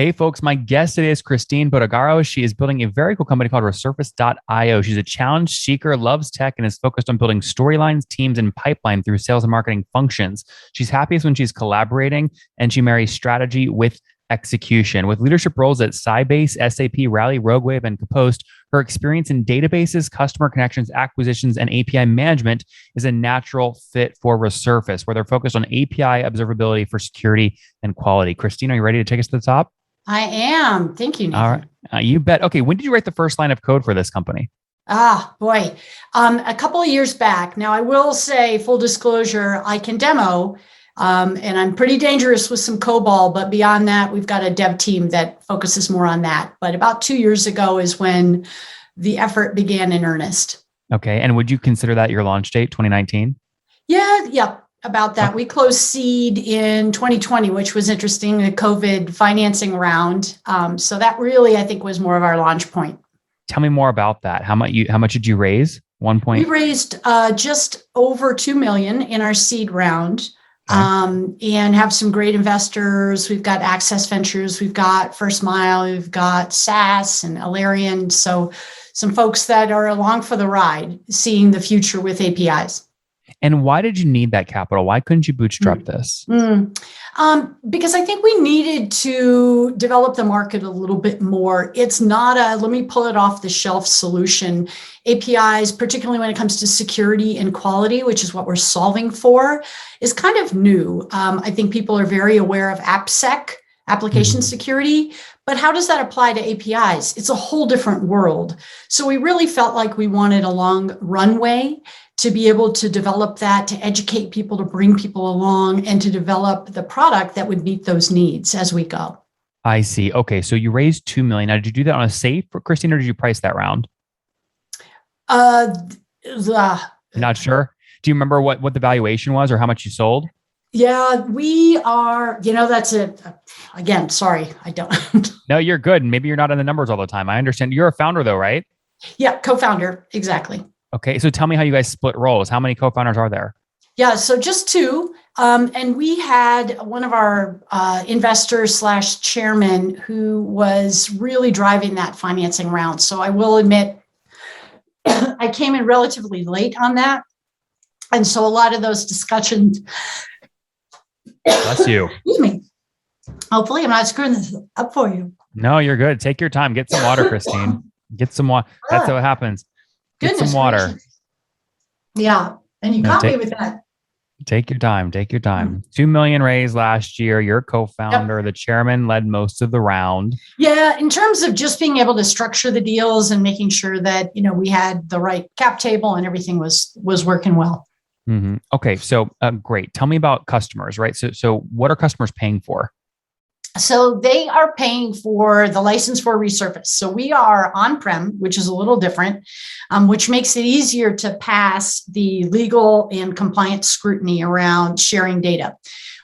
Hey, folks, my guest today is Christine Bodegaro. She is building a very cool company called Resurface.io. She's a challenge seeker, loves tech, and is focused on building storylines, teams, and pipeline through sales and marketing functions. She's happiest when she's collaborating, and she marries strategy with execution. With leadership roles at Sybase, SAP, Rally, RogueWave, and Kapost, her experience in databases, customer connections, acquisitions, and API management is a natural fit for Resurface, where they're focused on API observability for security and quality. Christine, are you ready to take us to the top? I am. Thank you, Nathan. All right. You bet. Okay. When did you write the first line of code for this company? Boy, a couple of years back. Now, I will say, full disclosure, I can demo, and I'm pretty dangerous with some COBOL, but beyond that, we've got a dev team that focuses more on that. But about 2 years ago is when the effort began in earnest. Okay. And would you consider that your launch date, 2019? Yeah, about that. We closed seed in 2020, which was interesting, the COVID financing round. So that really, I think, was more of our launch point. Tell me more about that. How much did you raise? 1 point. We raised just over 2 million in our seed round, and have some great investors. We've got Access Ventures, we've got First Mile, we've got SAS and Alarian. So some folks that are along for the ride, seeing the future with APIs. And why did you need that capital? Why couldn't you bootstrap this? Because I think we needed to develop the market a little bit more. It's not let me pull it off the shelf solution. APIs, particularly when it comes to security and quality, which is what we're solving for, is kind of new. I think people are very aware of AppSec, application security, but how does that apply to APIs? It's a whole different world. So we really felt like we wanted a long runway to be able to develop that, to educate people, to bring people along, and to develop the product that would meet those needs as we go. I see. Okay. So you raised 2 million. Now, did you do that on a safe, Christine, or did you price that round? Not sure. Do you remember what the valuation was or how much you sold? Yeah, we are, that's it. Again, sorry, I don't. No, you're good. Maybe you're not in the numbers all the time. I understand. You're a founder though, right? Yeah, co-founder. Exactly. Okay. So tell me how you guys split roles. How many co-founders are there? Yeah, so just two. And we had one of our investors / chairman who was really driving that financing round. So I will admit, I came in relatively late on that. And so a lot of those discussions. Bless you. Excuse me. Hopefully I'm not screwing this up for you. No, you're good. Take your time. Get some water, Christine. Get some water. That's how it happens. Get some water. Gracious. Yeah. And you caught me with that. Take your time. Take your time. 2 million raised last year. You're a co-founder. Yep. The chairman led most of the round. Yeah. In terms of just being able to structure the deals and making sure that, we had the right cap table and everything was working well. Mm-hmm. Okay. So great. Tell me about customers, right? So what are customers paying for? So they are paying for the license for Resurface. So we are on-prem, which is a little different, which makes it easier to pass the legal and compliance scrutiny around sharing data.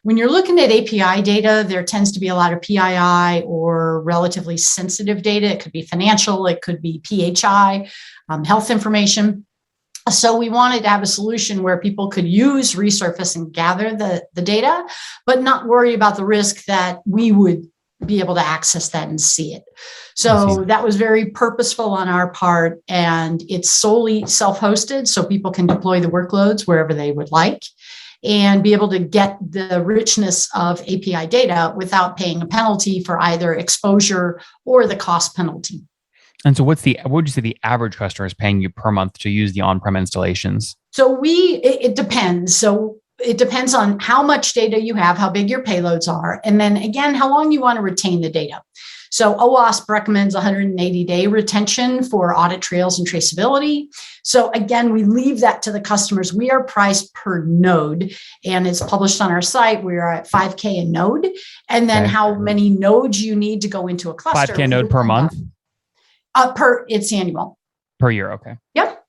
When you're looking at API data, there tends to be a lot of PII or relatively sensitive data. It could be financial, it could be PHI, health information. So we wanted to have a solution where people could use Resurface and gather the data, but not worry about the risk that we would be able to access that and see it. So that was very purposeful on our part, and it's solely self-hosted, so people can deploy the workloads wherever they would like and be able to get the richness of API data without paying a penalty for either exposure or the cost penalty. And so what would you say the average customer is paying you per month to use the on-prem installations? So it depends. So it depends on how much data you have, how big your payloads are, and then again, how long you want to retain the data. So OWASP recommends 180-day retention for audit trails and traceability. So again, we leave that to the customers. We are priced per node, and it's published on our site. We are at $5K a node. And then how many nodes you need to go into a cluster. $5K node per month? It's annual. Per year, okay. Yep.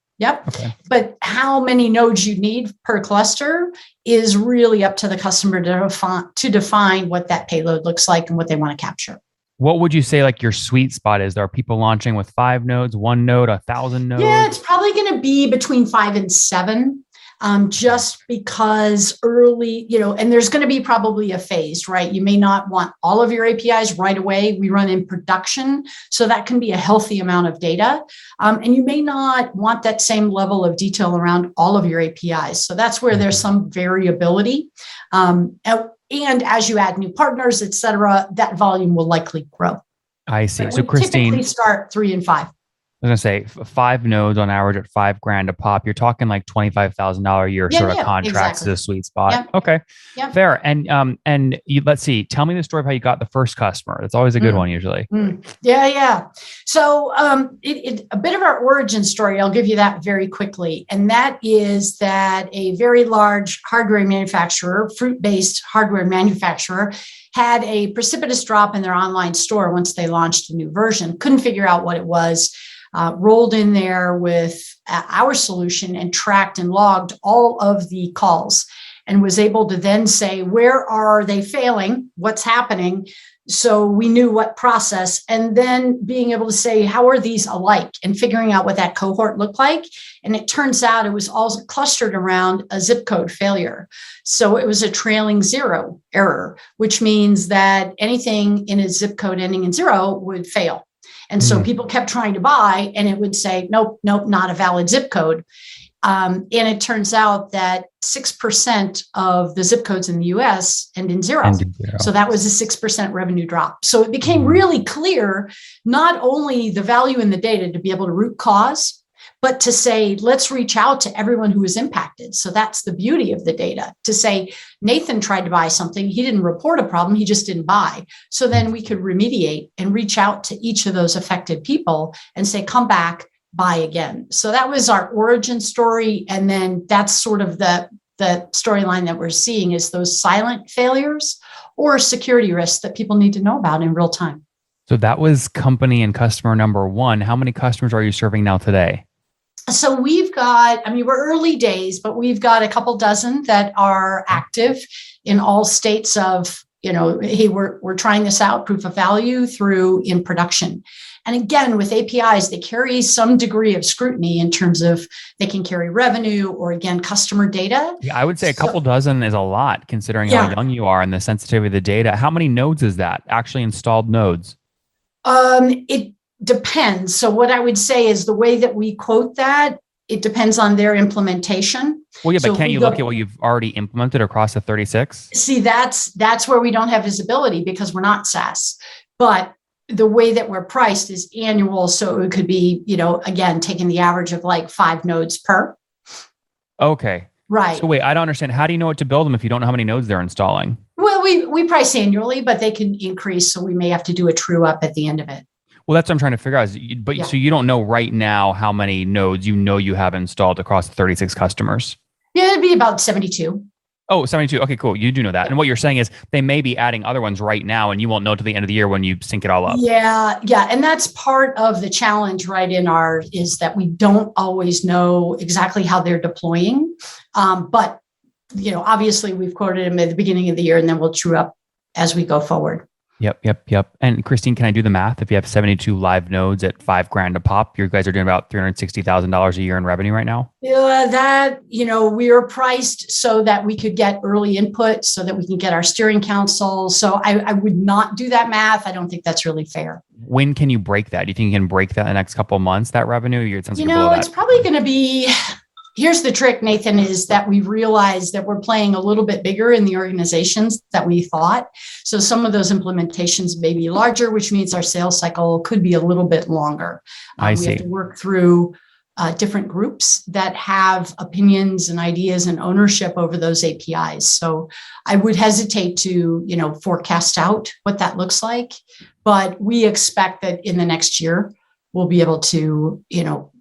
Okay. But how many nodes you need per cluster is really up to the customer to define what that payload looks like and what they want to capture. What would you say like your sweet spot is? There are people launching with 5 nodes, 1 node, 1,000 nodes? Yeah, it's probably going to be between 5 and 7. just because early, and there's going to be probably a phase, right? You may not want all of your APIs right away. We run in production, so that can be a healthy amount of data. And you may not want that same level of detail around all of your APIs. So that's where there's some variability. And as you add new partners, et cetera, that volume will likely grow. I see. But so we Christine, typically start 3 and 5. I was going to say 5 nodes on average at $5,000 a pop. You're talking like $25,000 a year sort of contracts is a sweet spot. Yep. Okay. Yep. Fair. And let's see, tell me the story of how you got the first customer. That's always a good one usually. Yeah. So a bit of our origin story, I'll give you that very quickly. And that is that a very large hardware manufacturer, fruit-based hardware manufacturer, had a precipitous drop in their online store once they launched a new version. Couldn't figure out what it was. Rolled in there with our solution and tracked and logged all of the calls and was able to then say, where are they failing? What's happening? So we knew what process, and then being able to say, how are these alike, and figuring out what that cohort looked like. And it turns out it was all clustered around a zip code failure. So it was a trailing 0 error, which means that anything in a zip code ending in 0 would fail. And so people kept trying to buy, and it would say, nope, not a valid zip code. And it turns out that 6% of the zip codes in the US end in 0. So that was a 6% revenue drop. So it became really clear, not only the value in the data to be able to root cause, but to say, let's reach out to everyone who is impacted. So that's the beauty of the data, to say, Nathan tried to buy something. He didn't report a problem. He just didn't buy. So then we could remediate and reach out to each of those affected people and say, come back, buy again. So that was our origin story. And then that's sort of the storyline that we're seeing is those silent failures or security risks that people need to know about in real time. So that was company and customer number one. How many customers are you serving now today? So we've got, we're early days, but we've got a couple dozen that are active in all states of, hey, we're trying this out, proof of value, through in production. And again, with APIs, they carry some degree of scrutiny in terms of they can carry revenue or, again, customer data. Yeah, I would say a couple dozen is a lot considering how young you are and the sensitivity of the data. How many nodes is that, actually installed nodes? It depends. So what I would say is the way that we quote that, it depends on their implementation. Well, yeah, but can't you look at what you've already implemented across the 36? See, that's where we don't have visibility because we're not SaaS. But the way that we're priced is annual. So it could be, again, taking the average of like 5 nodes per. Okay. Right. So wait, I don't understand. How do you know what to build them if you don't know how many nodes they're installing? Well, we price annually, but they can increase. So we may have to do a true up at the end of it. Well, that's what I'm trying to figure out. So you don't know right now how many nodes you have installed across the 36 customers? Yeah, it'd be about 72. Oh, 72. Okay, cool. You do know that. And what you're saying is they may be adding other ones right now and you won't know till the end of the year when you sync it all up. Yeah. And that's part of the challenge, right, is that we don't always know exactly how they're deploying. But, obviously we've quoted them at the beginning of the year and then we'll true up as we go forward. Yep. And Christine, can I do the math? If you have 72 live nodes at $5,000 a pop, you guys are doing about $360,000 a year in revenue right now? Yeah, that, we are priced so that we could get early input so that we can get our steering council. So I would not do that math. I don't think that's really fair. When can you break that? Do you think you can break that in the next couple of months, that revenue? It's probably going to be... Here's the trick, Nathan, is that we've realized that we're playing a little bit bigger in the organizations that we thought. So some of those implementations may be larger, which means our sales cycle could be a little bit longer. I see. We have to work through different groups that have opinions and ideas and ownership over those APIs. So I would hesitate to, forecast out what that looks like. But we expect that in the next year, we'll be able to,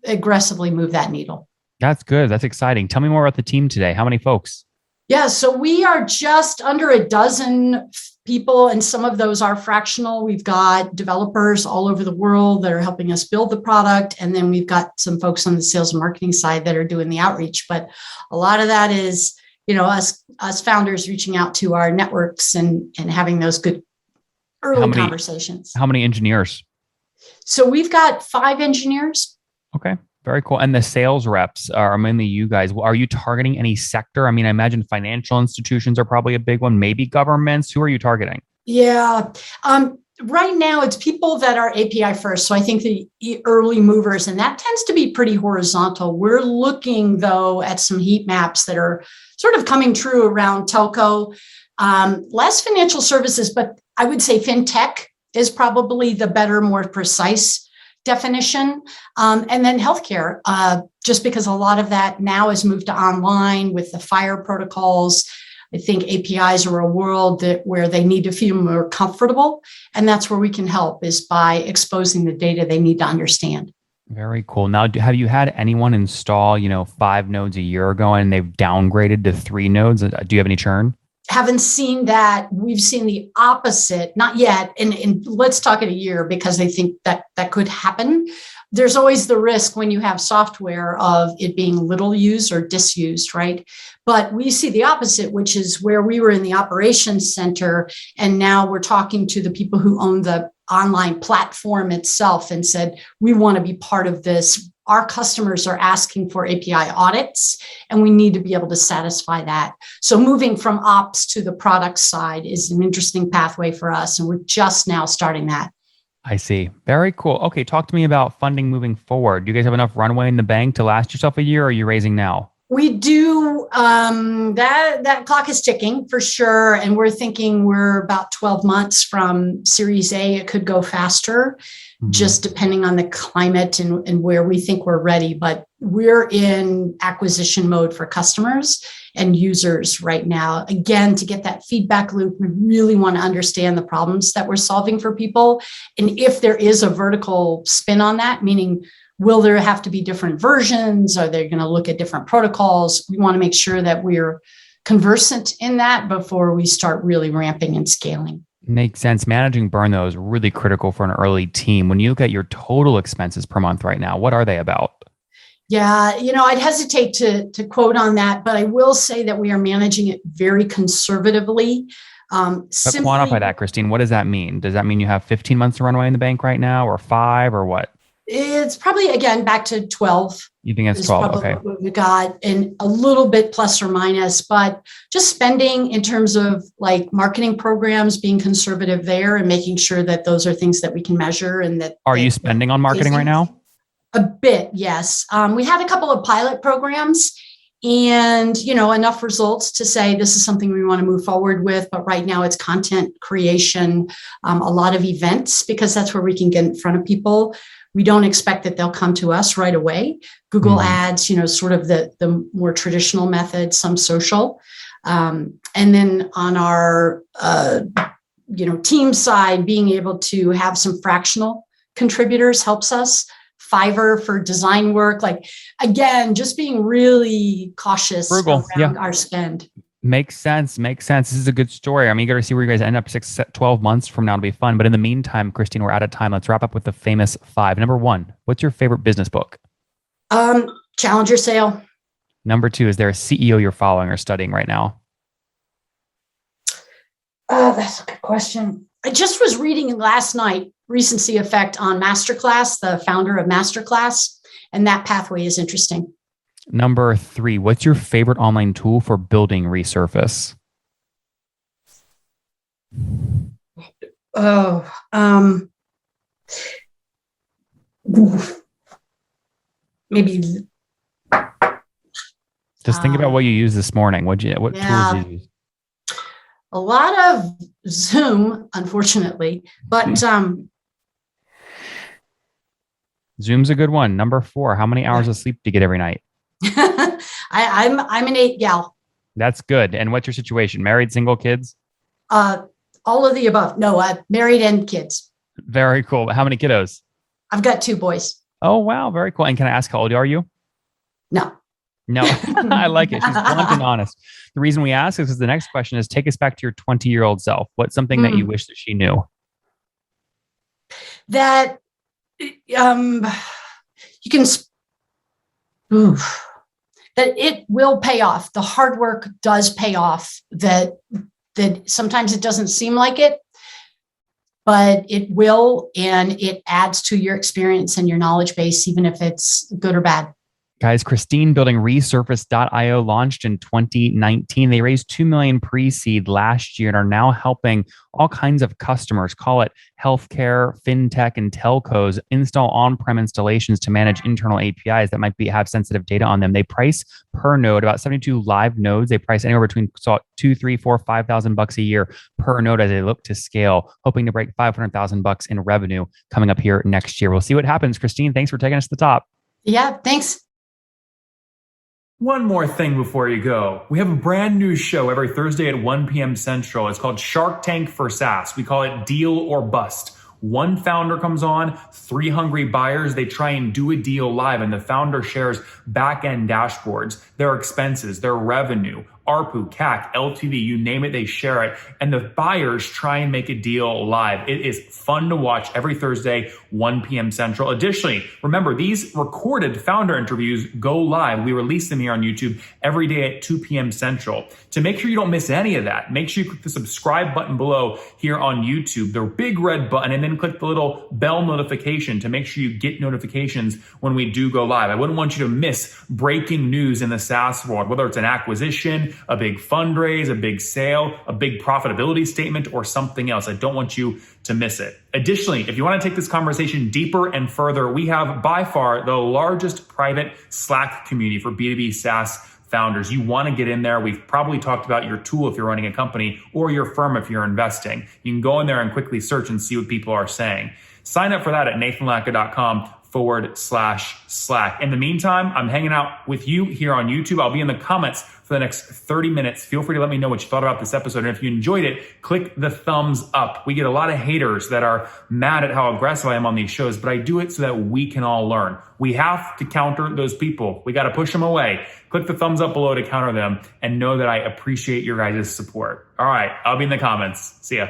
aggressively move that needle. That's good. That's exciting. Tell me more about the team today. How many folks? Yeah, so we are just under a dozen people, and some of those are fractional. We've got developers all over the world that are helping us build the product. And then we've got some folks on the sales and marketing side that are doing the outreach. But a lot of that is, us founders reaching out to our networks and having those good early conversations. How many engineers? So we've got 5 engineers. Okay. Very cool. And the sales reps are mainly you guys. Are you targeting any sector? I mean, I imagine financial institutions are probably a big one, maybe governments. Who are you targeting? Yeah. Right now, it's people that are API first. So I think the early movers, and that tends to be pretty horizontal. We're looking, though, at some heat maps that are sort of coming true around telco, less financial services, but I would say fintech is probably the better, more precise definition. And then healthcare, just because a lot of that now has moved to online with the FHIR protocols. I think APIs are a world where they need to feel more comfortable. And that's where we can help, is by exposing the data they need to understand. Very cool. Now, have you had anyone install, 5 nodes a year ago and they've downgraded to 3 nodes? Do you have any churn? Haven't seen that. We've seen the opposite, not yet. And let's talk in a year, because I think that could happen. There's always the risk when you have software of it being little used or disused, right? But we see the opposite, which is where we were in the operations center, and now we're talking to the people who own the online platform itself and said, we want to be part of this. Our customers are asking for API audits, and we need to be able to satisfy that. So moving from ops to the product side is an interesting pathway for us, and we're just now starting that. I see. Very cool. Okay, talk to me about funding moving forward. Do you guys have enough runway in the bank to last yourself a year, or are you raising now? We do. That clock is ticking for sure. And we're thinking we're about 12 months from Series A. It could go faster, just depending on the climate and where we think we're ready. But we're in acquisition mode for customers and users right now. Again, to get that feedback loop, we really want to understand the problems that we're solving for people. And if there is a vertical spin on that, meaning, will there have to be different versions? Are they going to look at different protocols? We want to make sure that we're conversant in that before we start really ramping and scaling. Makes sense. Managing burn, though, is really critical for an early team. When you look at your total expenses per month right now, what are they about? Yeah, I'd hesitate to quote on that, but I will say that we are managing it very conservatively. But quantify that, Christine. What does that mean? Does that mean you have 15 months to runway in the bank right now, or 5, or what? It's probably, again, back to 12. You think it's 12? Okay. What we got, and a little bit plus or minus, but just spending in terms of like marketing programs, being conservative there and making sure that those are things that we can measure. And that are you spending on marketing right now? A bit, yes. We had a couple of pilot programs and, enough results to say this is something we want to move forward with. But right now it's content creation, a lot of events, because that's where we can get in front of people. We don't expect that they'll come to us right away. Google Ads, sort of the more traditional method, some social. And then on our, team side, being able to have some fractional contributors helps us. Fiverr for design work. Like, again, just being really cautious around our spend. Makes sense. This is a good story. I'm eager to see where you guys end up 12 months from now. It'll be fun. But in the meantime, Christine, we're out of time. Let's wrap up with the famous 5. Number 1, what's your favorite business book? Challenger Sale. Number 2, is there a CEO you're following or studying right now? That's a good question. I just was reading last night, Recency Effect on Masterclass, the founder of Masterclass, and that pathway is interesting. Number 3, what's your favorite online tool for building Resurface? Maybe. Just think about what you used this morning. What tools did you use? A lot of Zoom, unfortunately, but Zoom's a good one. Number 4, how many hours of sleep do you get every night? I'm an 8 gal. That's good. And what's your situation? Married, single, kids? All of the above. No, married and kids. Very cool. How many kiddos? I've got 2 boys. Oh, wow. Very cool. And can I ask how old are you? No. I like it. She's blunt and honest. The reason we ask is because the next question is, take us back to your 20-year-old self. What's something that you wish that she knew? That you can... that it will pay off. The hard work does pay off. That sometimes it doesn't seem like it. but it will, and it adds to your experience and your knowledge base, even if it's good or bad. Guys, Christine building Resurface.io launched in 2019. They raised 2 million pre-seed last year and are now helping all kinds of customers, call it healthcare, fintech, and telcos, install on-prem installations to manage internal APIs that might have sensitive data on them. They price per node, about 72 live nodes. They price anywhere between $2,000, $3,000, $4,000, $5,000 a year per node as they look to scale, hoping to break $500,000 in revenue coming up here next year. We'll see what happens. Christine, thanks for taking us to the top. Yeah, thanks. One more thing before you go. We have a brand new show every Thursday at 1 p.m. Central. It's called Shark Tank for SaaS. We call it Deal or Bust. One founder comes on, 3 hungry buyers. They try and do a deal live, and the founder shares back-end dashboards, their expenses, their revenue, ARPU, CAC, LTV, you name it, they share it. And the buyers try and make a deal live. It is fun to watch every Thursday, 1 p.m. Central. Additionally, remember, these recorded founder interviews go live. We release them here on YouTube every day at 2 p.m. Central. To make sure you don't miss any of that, make sure you click the subscribe button below here on YouTube, the big red button, and then click the little bell notification to make sure you get notifications when we do go live. I wouldn't want you to miss breaking news in the SaaS world, whether it's an acquisition, a big fundraise, a big sale, a big profitability statement, or something else. I don't want you to miss it. Additionally, if you want to take this conversation deeper and further, we have by far the largest private Slack community for B2B SaaS founders. You want to get in there. We've probably talked about your tool if you're running a company or your firm if you're investing. You can go in there and quickly search and see what people are saying. Sign up for that at nathanlatka.com/Slack. In the meantime, I'm hanging out with you here on YouTube. I'll be in the comments for the next 30 minutes. Feel free to let me know what you thought about this episode. And if you enjoyed it, click the thumbs up. We get a lot of haters that are mad at how aggressive I am on these shows, but I do it so that we can all learn. We have to counter those people. We got to push them away. Click the thumbs up below to counter them and know that I appreciate your guys' support. All right, I'll be in the comments. See ya.